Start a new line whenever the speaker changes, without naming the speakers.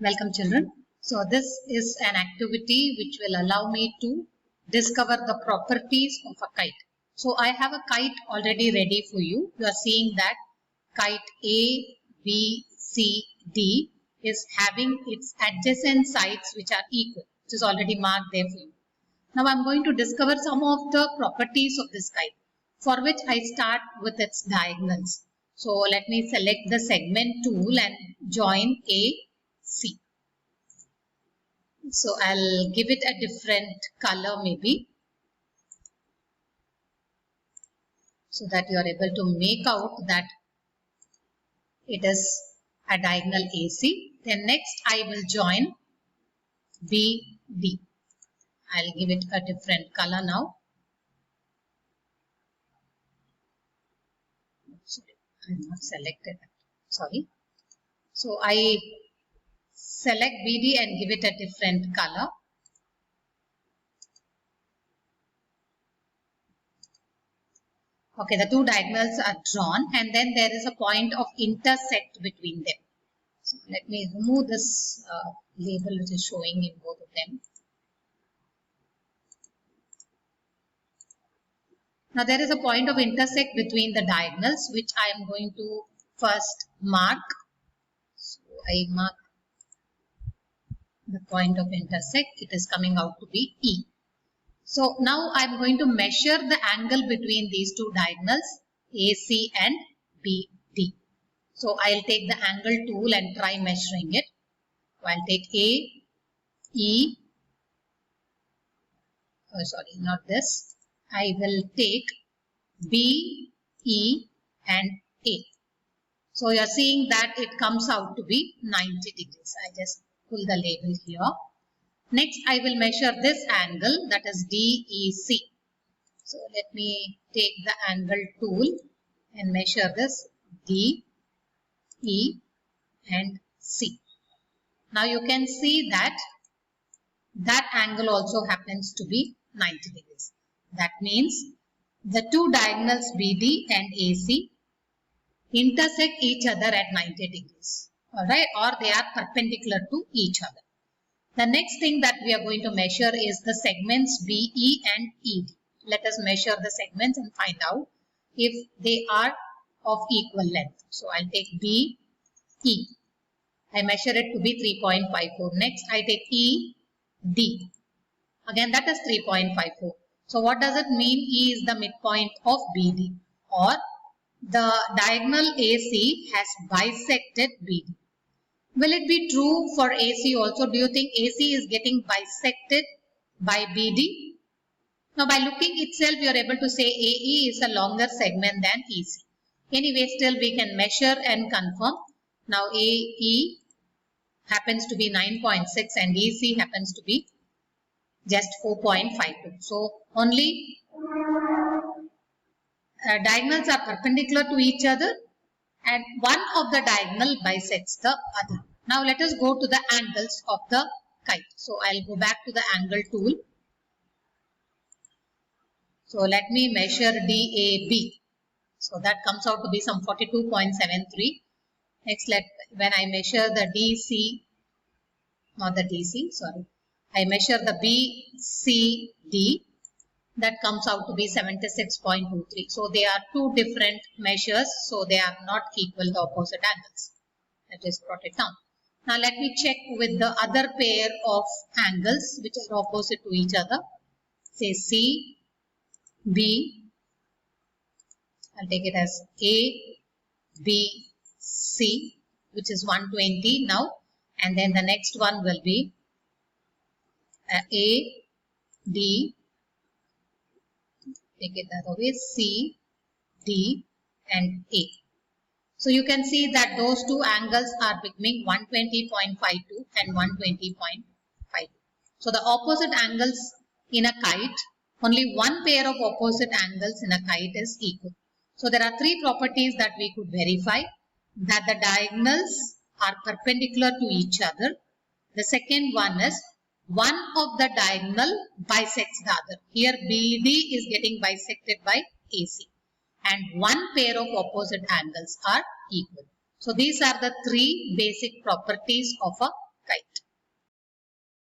Welcome children. So this is an activity which will allow me to discover the properties of a kite. So I have a kite already ready for you. You are seeing that kite A, B, C, D is having its adjacent sides which are equal. Which is already marked there for you. Now I am going to discover some of the properties of this kite, for which I start with its diagonals. So let me select the segment tool and join A, C. So I'll give it a different color maybe, so that you are able to make out that it is a diagonal AC. Then next I will join BD. I'll give it a different color now. Sorry, I have not selected that. Sorry. So I select BD and give it a different color. Okay, the two diagonals are drawn and then there is a point of intersect between them. So let me remove this label which is showing in both of them. Now there is a point of intersect between the diagonals which I am going to first mark. So I mark the point of intersect. It is coming out to be E. So now I am going to measure the angle between these two diagonals AC and BD. So I will take the angle tool and try measuring it. So I will take A, E, oh sorry, not this. I will take B, E and A. So you are seeing that it comes out to be 90 degrees. I just pull the label here. Next, I will measure this angle, that is DEC. So let me take the angle tool and measure this D, E and C. Now you can see that that angle also happens to be 90 degrees. That means the two diagonals BD and AC intersect each other at 90 degrees. Alright, or they are perpendicular to each other. The next thing that we are going to measure is the segments BE and ED. Let us measure the segments and find out if they are of equal length. So I'll take BE. I measure it to be 3.54. Next I take ED. Again that is 3.54. So what does it mean? E is the midpoint of BD, or the diagonal AC has bisected BD. Will it be true for AC also? Do you think AC is getting bisected by BD? Now by looking itself you are able to say AE is a longer segment than EC. Anyway, still we can measure and confirm. Now AE happens to be 9.6 and EC happens to be just 4.52. So only diagonals are perpendicular to each other and one of the diagonal bisects the other. Now let us go to the angles of the kite. So I'll go back to the angle tool. So let me measure DAB. So that comes out to be some 42.73. Next, when I measure the DC, not the DC, sorry. I measure the BCD. That comes out to be 76.23. So they are two different measures. So they are not equal, the opposite angles. Let us plot it down. Now let me check with the other pair of angles which are opposite to each other. Say C, B. I'll take it as A, B, C, which is 120 now. And then the next one will be A, D. Take it the other way, C, D and A. So you can see that those two angles are becoming 120.52 and 120.52. So the opposite angles in a kite, only one pair of opposite angles in a kite is equal. So there are three properties that we could verify: that the diagonals are perpendicular to each other. The second one is one of the diagonal bisects the other. Here BD is getting bisected by AC. And one pair of opposite angles are equal. So these are the three basic properties of a